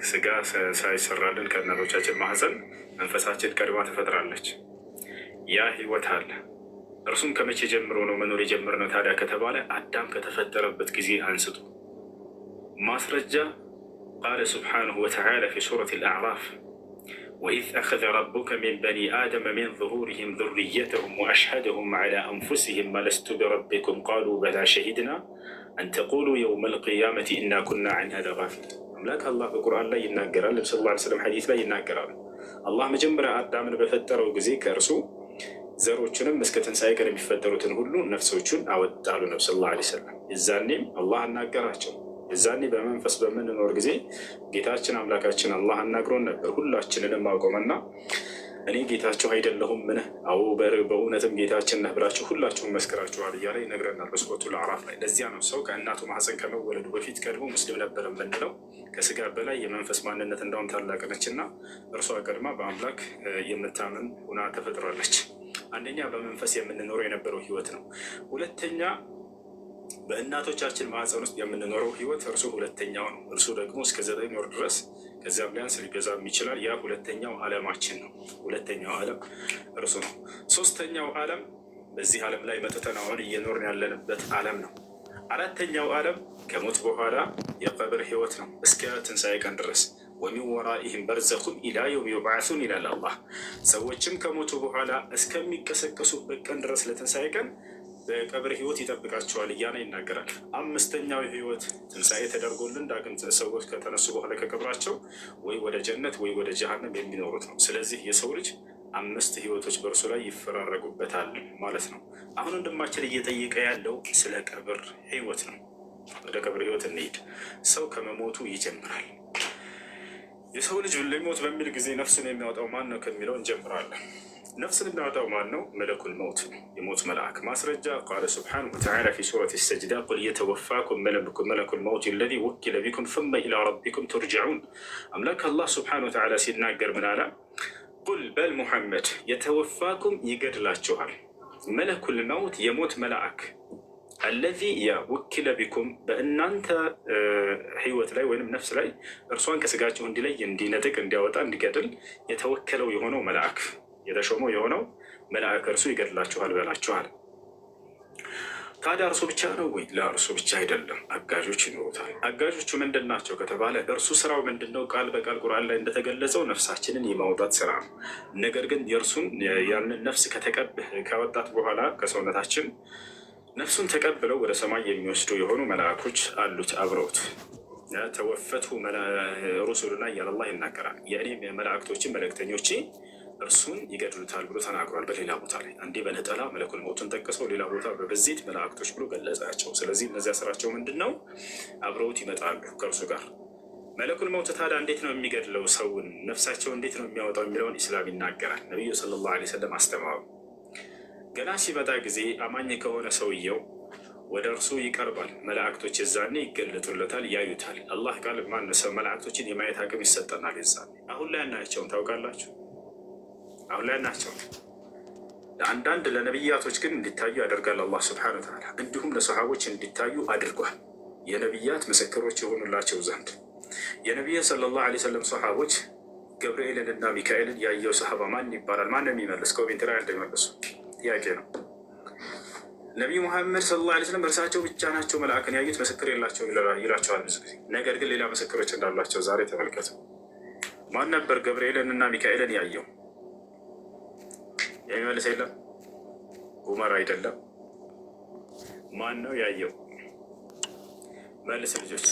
ስጋ ሳይሰራልን ከእናቶቻችን ማህፀን መንፈሳችን ቀድማ ትፈጥራለች። ያ ህይወት አለ። እርሱም ከመቼ ጀምሮ ነው መኖር የጀመርነው ታዲያ ከተባለ አዳም ከተፈጠረበት ጊዜ አንስቶ ማስረጃ ቃለ ስብሓነሁ ወተዓላ ፊ ሱረት አልአዕራፍ ወኢዝ አኸዘ ረቡከ ሚን በኒ አደመ ሚን ዙሁሪሂም ዙርየተሁም ወአሽሀደሁም ዐላ አንፉሲሂም አለስቱ ቢረቢኩም ቃሉ በላ ሸሂድና አን ተቁሉ የውመ ልቅያመቲ ኢና ኩና ዐን ሃዛ ጋፊሊን። አምላክ አላህ በቁርአን ላይ ይናገራል፣ ነብዩ ሰለላሁ ዐለይሂ ወሰለም ሐዲስ ላይ ይናገራሉ። አላህ መጀመሪያ አዳምን በፈጠረው ጊዜ ከእርሱ ዘሮቹንም እስከ ትንሣኤ ቀን የሚፈጠሩትን ሁሉ ነፍሶቹን አወጣሉ ነብዩ ሰለላሁ ዐለይሂ ወሰለም። የዛኔም አላህ አናገራቸው። የዛኔ በመንፈስ በምንኖር ጊዜ ጌታችን አምላካችን አላህ አናግሮን ነበር። ሁላችንንም አውቆመና እኔ ጌታችሁ አይደለሁም ምን? አዎ በእውነትም ጌታችን ነህ ብላችሁ ሁላችሁም መስክራችኋል እያለ ይነግረናል በሱረቱል አዕራፍ ላይ። ለዚያ ነው ሰው ከእናቱ ማህፀን ከመወለዱ በፊት ቀድሞ ሙስሊም ነበር የምንለው። ከስጋ በላይ የመንፈስ ማንነት እንደውም ታላቅ ነችና እርሷ ቀድማ በአምላክ የምታምን ሁና ተፈጥራለች። አንደኛ በመንፈስ የምንኖረው የነበረው ህይወት ነው። ሁለተኛ በእናቶቻችን ማህፀን ውስጥ የምንኖረው ህይወት እርሱ ሁለተኛው ነው። እርሱ ደግሞ እስከ 9 ወር ድረስ ከዚያም ሊያንስ ሊገዛም ይችላል። ያ ሁለተኛው ዓለማችን ነው። ሁለተኛው ዓለም እርሱ ነው። ሶስተኛው ዓለም በዚህ ዓለም ላይ መጥተን አሁን እየኖርን ያለንበት ዓለም ነው። አራተኛው ዓለም ከሞት በኋላ የቀብር ህይወት ነው እስከ ትንሣኤ ቀን ድረስ። ወሚን ወራኢህም በርዘኹን ኢላ የውም ዩብዓሱን ይላል አላህ። ሰዎችም ከሞቱ በኋላ እስከሚቀሰቀሱበት ቀን ድረስ ለትንሣኤ ቀን በቀብር ህይወት ይጠብቃቸዋል እያለ ይናገራል። አምስተኛው ህይወት ትንሣኤ ተደርጎልን ዳግም ሰዎች ከተነሱ በኋላ ከቀብራቸው ወይ ወደ ጀነት ወይ ወደ ጀሃነም የሚኖሩት ነው። ስለዚህ የሰው ልጅ 5 ህይወቶች በእርሱ ላይ ይፈራረጉበታል ማለት ነው። አሁን ወንድማችን እየጠየቀ ያለው ስለ ቀብር ህይወት ነው። ወደ ቀብር ህይወት እንሂድ። ሰው ከመሞቱ ይጀምራል። የሰው ልጅ ሊሞት በሚል ጊዜ ነፍሱን የሚያወጣው ማን ነው ከሚለው እንጀምራለን። ነፍስን የሚያወጣው ማን ነው? መለኩል መውት ነው፣ የሞት መልአክ። ማስረጃ ቃለ ስብሓነሁ ወተዓላ ፊ ሱረት ሰጅዳ ቁል የተወፋኩም መለኩል መውት ለዚ ወኪለ ቢኩም ሱመ ኢላ ረቢኩም ቱርጀዑን። አምላክ አላህ ስብሓነሁ ወተዓላ ሲናገር ምን አለ? ቁል በል ሙሐመድ የተወፋኩም ይገድላችኋል፣ መለኩል መውት የሞት መልአክ አለዚ ያ ወኪለ ቢኩም በእናንተ ህይወት ላይ ወይም ነፍስ ላይ እርሷን ከስጋችሁ እንዲለይ እንዲነጥቅ እንዲያወጣ እንዲገድል የተወከለው የሆነው መልአክ የተሾመው የሆነው መልአክ እርሱ ይገድላችኋል በላችኋል። ታዲያ እርሱ ብቻ ነው ወይ? ለእርሱ ብቻ አይደለም፣ አጋዦች ይኖሩታል። አጋዦቹ ምንድን ናቸው ከተባለ እርሱ ስራው ምንድን ነው? ቃል በቃል ቁርአን ላይ እንደተገለጸው ነፍሳችንን የማውጣት ስራ ነው። ነገር ግን የእርሱን ያንን ነፍስ ካወጣት በኋላ ከሰውነታችን ነፍሱን ተቀብለው ወደ ሰማይ የሚወስዱ የሆኑ መላእኮች አሉት አብረውት። ተወፈቱ ሩሱሉና እያለ አላህ ይናገራል። የእኔ መላእክቶችን መልእክተኞቼ እርሱን ይገድሉታል ብሎ ተናግሯል። በሌላ ቦታ ላይ አንዴ በነጠላ መለኩል መውቱን ጠቅሰው፣ ሌላ ቦታ በብዜት መላእክቶች ብሎ ገለጻቸው። ስለዚህ እነዚያ ስራቸው ምንድን ነው? አብረውት ይመጣሉ ከእርሱ ጋር። መለኩል መውት ታዲያ እንዴት ነው የሚገድለው ሰውን? ነፍሳቸው እንዴት ነው የሚያወጣው የሚለውን ኢስላም ይናገራል። ነቢዩ ሰለላሁ ዐለይሂ ወሰለም አስተማሩ። ገና ሲመጣ ጊዜ አማኝ ከሆነ ሰውየው ወደ እርሱ ይቀርባል። መላእክቶች የዛኔ ይገለጡለታል፣ ያዩታል። አላህ ቃል ማነሰው መላእክቶችን የማየት አቅም ይሰጠናል። የዛኔ አሁን ላይ አናያቸውም፣ ታውቃላችሁ። አሁን ላይ አናያቸውም። ለአንዳንድ ለነቢያቶች ግን እንዲታዩ ያደርጋል አላህ ስብሐነሁ ወተዓላ። እንዲሁም ለሰሃቦች እንዲታዩ አድርጓል፣ የነቢያት ምስክሮች የሆኑላቸው ዘንድ። የነቢዩ ሰለላሁ ዐለይሂ ወሰለም ሰሃቦች ገብርኤልን እና ሚካኤልን ያየው ሰሃባ ማን ይባላል? ማን ነው የሚመልስ? ኮሜንት ላይ እንደሚመልሱ ጥያቄ ነው። ነቢዩ ሙሐመድ ሰለላሁ ዐለይሂ ወሰለም እርሳቸው ብቻ ናቸው መልአክን ያዩት፣ ምስክር የላቸው ይላቸዋል ብዙ ጊዜ። ነገር ግን ሌላ ምስክሮች እንዳሏቸው ዛሬ ተመልከቱ። ማን ነበር ገብርኤልን እና ሚካኤልን ያየው? የሚመልስ የለም። ዑመር አይደለም። ማን ነው ያየው? መልስ ልጆች።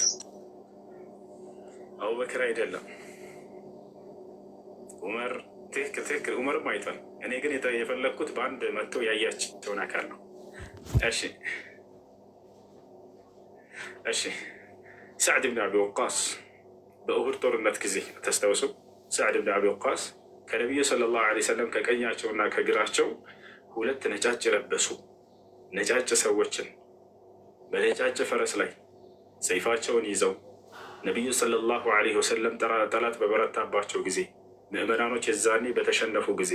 አቡበክር አይደለም። ዑመር ትክክል። ዑመርም አይቷል። እኔ ግን የፈለግኩት በአንድ መጥቶ ያያቸውን አካል ነው። እሺ ሳዕድ ብን አቢ ወቃስ በኡሁድ ጦርነት ጊዜ ተስታውሱ። ሳዕድ ብን አቢ ወቃስ ከነቢዩ ሰለላሁ ዐለይሂ ወሰለም ከቀኛቸውና ከግራቸው 2 ነጫጭ የለበሱ ነጫጭ ሰዎችን በነጫጭ ፈረስ ላይ ሰይፋቸውን ይዘው ነቢዩ ሰለላሁ ዐለይሂ ወሰለም ጠላት በበረታባቸው ጊዜ ምዕመናኖች የዛኔ በተሸነፉ ጊዜ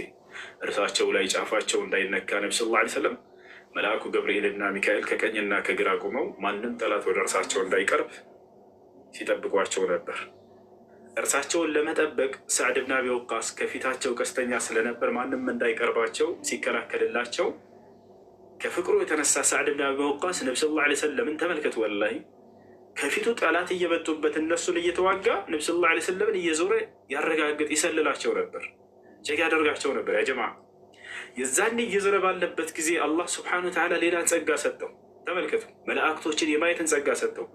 እርሳቸው ላይ ጫፋቸው እንዳይነካ ነቢ ሰለላሁ ዐለይሂ ወሰለም መልአኩ ገብርኤልና ሚካኤል ከቀኝና ከግራ ቆመው ማንም ጠላት ወደ እርሳቸው እንዳይቀርብ ሲጠብቋቸው ነበር። እርሳቸውን ለመጠበቅ ሳዕድ ብን አቢ ወቃስ ከፊታቸው ቀስተኛ ስለነበር ማንም እንዳይቀርባቸው ሲከላከልላቸው ከፍቅሩ የተነሳ ሳዕድ ብን አቢ ወቃስ ነቢ ስ ላ ሰለምን ተመልከቱ። ወላሂ ከፊቱ ጠላት እየመጡበት እነሱን እየተዋጋ ነቢ ስ ላ ሰለምን እየዞረ ያረጋግጥ ይሰልላቸው ነበር፣ ቼክ ያደርጋቸው ነበር። ያ ጀማ የዛኔ እየዞረ ባለበት ጊዜ አላህ ስብሐነሁ ወተዓላ ሌላ ጸጋ ሰጠው። ተመልከቱ፣ መላእክቶችን የማየትን ጸጋ ሰጠው።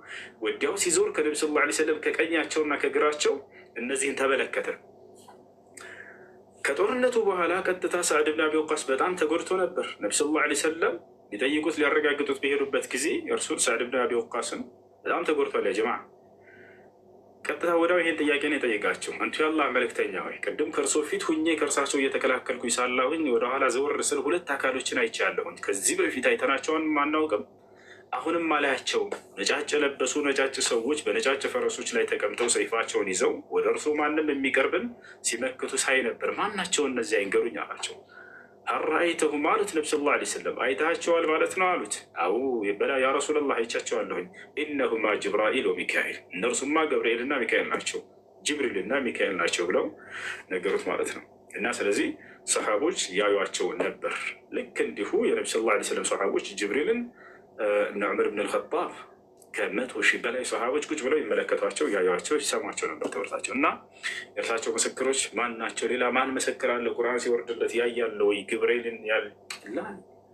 ወዲያው ሲዞር ከነቢ ስ ላ ሰለም ከቀኛቸውና ከግራቸው እነዚህን ተመለከተ። ከጦርነቱ በኋላ ቀጥታ ሳዕድ ብን አቢ ወቃስ በጣም ተጎድቶ ነበር። ነቢ ስ ላ ሰለም ሊጠይቁት ሊያረጋግጡት በሄዱበት ጊዜ እርሱን ሳዕድ ብን አቢ ወቃስን በጣም ተጎድቷል። ያ ጀማዓ ቀጥታ ወዲያው ይሄን ጥያቄ ነው የጠየቃቸው። አንቱ የአላህ መልእክተኛ ሆይ ቅድም ከእርሶ ፊት ሁኜ ከእርሳቸው እየተከላከልኩኝ ሳላሁኝ ወደኋላ ዘወር ስል ሁለት አካሎችን አይቻለሁኝ። ከዚህ በፊት አይተናቸውን አናውቅም፣ አሁንም አላያቸውም። ነጫጭ የለበሱ ነጫጭ ሰዎች በነጫጭ ፈረሶች ላይ ተቀምጠው ሰይፋቸውን ይዘው ወደ እርሱ ማንም የሚቀርብን ሲመክቱ ሳይ ነበር። ማናቸው እነዚህ አይንገሩኝ አላቸው። አራአይተሁ ማለት ነቢ ስ ላ ሰለም አይታቸዋል ማለት ነው አሉት። አዎ በላ ያ ረሱላላህ አይቻቸዋለሁኝ። ኢነሁማ ጅብራኢል ወሚካኤል፣ እነርሱማ ገብርኤልና ሚካኤል ናቸው፣ ጅብሪልና ሚካኤል ናቸው ብለው ነገሩት ማለት ነው። እና ስለዚህ ሰሓቦች ያዩቸው ነበር። ልክ እንዲሁ የነቢ ስ ላ ሰለም ሰሓቦች ጅብሪልን እነ ዑመር ብን ልኸጣብ ከ100,000 በላይ ሰሃቦች ቁጭ ብለው ይመለከቷቸው፣ ያዩቸው፣ ይሰሟቸው ነበር ትምህርታቸው። እና የእርሳቸው ምስክሮች ማን ናቸው? ሌላ ማን ምስክር አለ? ቁርአን ሲወርድለት ያያለ ወይ? ግብርኤልን ያላ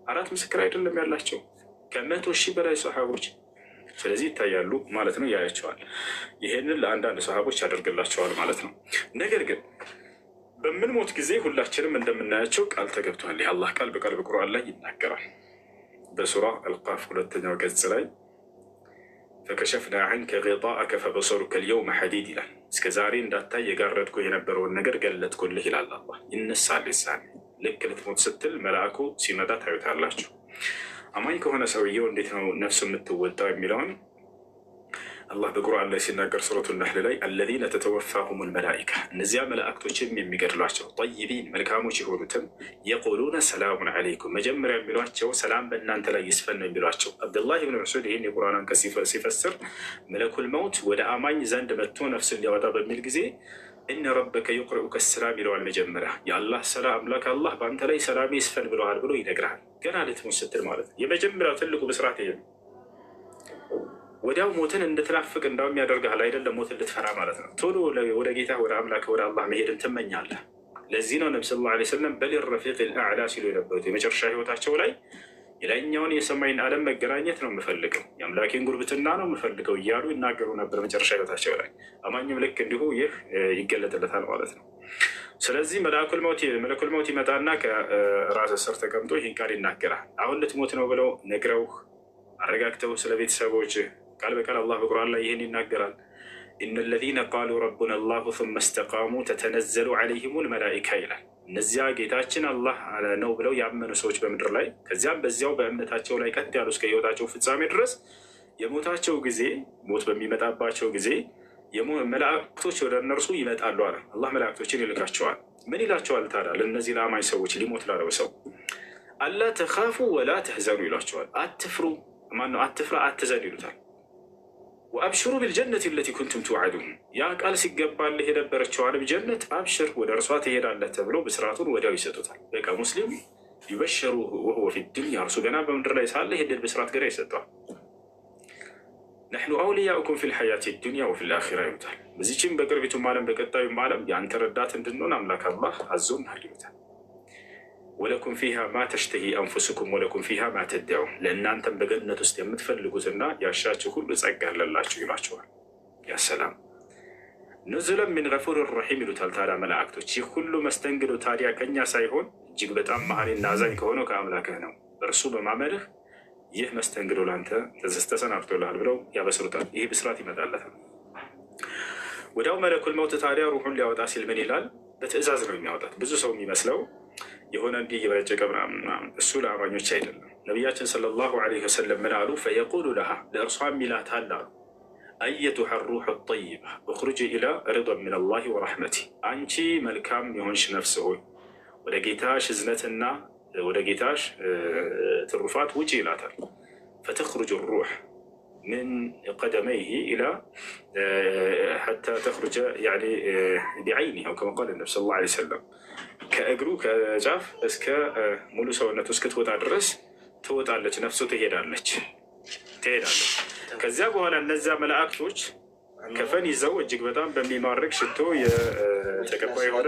4 ምስክር አይደለም ያላቸው ከ100,000 በላይ ሰሃቦች። ስለዚህ ይታያሉ ማለት ነው፣ ያያቸዋል። ይሄንን ለአንዳንድ ሰሃቦች ያደርግላቸዋል ማለት ነው። ነገር ግን በምንሞት ጊዜ ሁላችንም እንደምናያቸው ቃል ተገብቷል። የአላህ ቃል በቃል በቁርአን ላይ ይናገራል። በሱራ አልቃፍ 2ኛው ገጽ ላይ ፈከሸፍና ዐንከ ጊጣአከ ፈበሰሩከ ልየውመ ሐዲድ ይላል። እስከ ዛሬ እንዳታይ የጋረድኩ የነበረውን ነገር ገለጥኩልህ ይላል አላህ። ይነሳል ይሳል። ልክ ልትሞት ስትል መልአኩ ሲመጣ ታዩታላችሁ። አማኝ ከሆነ ሰውየው እንዴት ነው ነፍሱ የምትወጣው የሚለውን አላህ በቁርአን ላይ ሲናገር ሱረቱ ነህል ላይ አለዚነ ተተወፋሁም ልመላኢካ፣ እነዚያ መላእክቶችም የሚገድሏቸው ጠይቢን መልካሞች የሆኑትም የቁሉነ ሰላሙን ዐለይኩም፣ መጀመሪያ የሚሏቸው ሰላም በእናንተ ላይ ይስፈን ነው የሚሏቸው። አብዱላህ ብን መስዑድ ይህን የቁርአን አንቀጽ ሲፈስር መለኩል መውት ወደ አማኝ ዘንድ መጥቶ ነፍስን ሊያወጣ በሚል ጊዜ እነ ረበከ ዩቅሪኡከ ሰላም ይለዋል። መጀመሪያ የአላህ ሰላም አምላክ አላህ በአንተ ላይ ሰላም ይስፈን ብለዋል ብሎ ይነግርሃል። ገና ልትሞት ስትል ማለት ነው። የመጀመሪያው ትልቁ ብስራት ይሄ ነው። ወዲያው ሞትን እንድትናፍቅ እንዳውም ያደርግሃል። አይደለም ሞትን ልትፈራ ማለት ነው። ቶሎ ወደ ጌታ ወደ አምላክ ወደ አላህ መሄድን ትመኛለህ። ለዚህ ነው ነቢ ስ ላ ሰለም በል ረፊቅ ልአዕላ ሲሉ የነበሩት የመጨረሻ ህይወታቸው ላይ የላይኛውን የሰማይን ዓለም መገናኘት ነው የምፈልገው፣ የአምላኬን ጉርብትና ነው የምፈልገው እያሉ ይናገሩ ነበር መጨረሻ ህይወታቸው ላይ። አማኝም ልክ እንዲሁ ይህ ይገለጥለታል ማለት ነው። ስለዚህ መለኩል መውት ይመጣና ከራስ ስር ተቀምጦ ይህን ቃል ይናገራል። አሁን ልትሞት ነው ብለው ነግረው አረጋግተው ስለ ቤተሰቦች ቃል በቃል አላህ በቁርአን ላይ ይህን ይናገራል። ኢነ ለዚነ ቃሉ ረቡና አላሁ ሱመ እስተቃሙ ተተነዘሉ ዐለይሂሙል መላኢካ ይላል። እነዚያ ጌታችን አላህ ነው ብለው ያመኑ ሰዎች በምድር ላይ ከዚያም በዚያው በእምነታቸው ላይ ቀጥ ያሉ እስከ ህይወታቸው ፍጻሜ ድረስ የሞታቸው ጊዜ ሞት በሚመጣባቸው ጊዜ መላእክቶች ወደ እነርሱ ይመጣሉ አለ አላህ። መላእክቶችን ይልካቸዋል። ምን ይላቸዋል ታዲያ? ለእነዚህ ለአማኝ ሰዎች ሊሞት ላለው ሰው አላ ተኻፉ ወላ ተሕዘኑ ይሏቸዋል። አትፍሩ፣ ማነው አትፍራ፣ አትዘን ይሉታል። ወአብሽሩ ቢልጀነት ለቲ ኩንቱም ትውዓዱን፣ ያ ቃል ሲገባልህ የነበረችዋንም ጀነት አብሽር፣ ወደ እርሷ ትሄዳለህ ተብሎ ብስራቱን ወዲያው ይሰጡታል። በቃ ሙስሊም ይበሸሩ ወሁወ ፊ ዱንያ፣ እርሱ ገና በምድር ላይ ሳለ ይሄንን ብስራት ገና ይሰጠዋል። ነሕኑ አውልያኡኩም ፊል ሐያቲ ዱንያ ወፊል አኺራ ይሉታል። በዚችም በቅርቢቱም ዓለም በቀጣዩም ዓለም የአንተ ረዳት እንድንሆን አምላክ አላህ አዞናል ይሉታል። ወለኩም ፊሃ ማ ተሽተሂ አንፉስኩም ወለኩም ፊሃ ማ ተደዑን፣ ለእናንተም በገነት ውስጥ የምትፈልጉትና ያሻችሁ ሁሉ ጸጋ አለላችሁ ይሏቸዋል። ያሰላም ኑዙለን ሚን ገፉር ረሒም ይሉታል ታዲያ መላእክቶች። ይህ ሁሉ መስተንግዶ ታዲያ ከኛ ሳይሆን እጅግ በጣም መሐሪና አዛኝ ከሆነው ከአምላክህ ነው። በእርሱ በማመንህ ይህ መስተንግዶ ለአንተ ተሰናብቶልሃል ብለው ያበስሩታል። ይህ ብስራት ይመጣለታል። ወዲያው መለኩል መውት ታዲያ ሩሑን ሊያወጣ ሲል ምን ይላል? በትዕዛዝ ነው የሚያወጣት። ብዙ ሰው የሚመስለው የሆነ እንዲህ እየበረጨቀ ምናምን፣ እሱ ለአማኞች አይደለም። ነቢያችን ሰለላሁ ዐለይሂ ወሰለም ምን አሉ? ፈየቁሉ ለሃ፣ ለእርሷም ይላታል አሉ፣ አየቱሃ ሩሑ ጠይባ እኽሩጂ ኢላ ሪዷን ሚን አላሂ ወረሕመቲ፣ አንቺ መልካም የሆንሽ ነፍስ ሆይ ወደ ጌታሽ እዝነትና ወደ ጌታሽ ትሩፋት ውጪ ይላታል። ፈተኽሩጁ ሩሕ፣ ምን ቀደመይህ ኢላ ሐታ ተኽሩጀ ቢዐይኒህ አው ከማ ቃለ ነቢ ሰለላሁ ዐለይሂ ወሰለም ከእግሩ ከጫፍ እስከ ሙሉ ሰውነቱ እስክትወጣ ድረስ ትወጣለች፣ ነፍሱ ትሄዳለች። ከዚያ በኋላ እነዚያ መላእክቶች ከፈን ይዘው እጅግ በጣም በሚማርክ ሽቶ የተቀባ የሆነ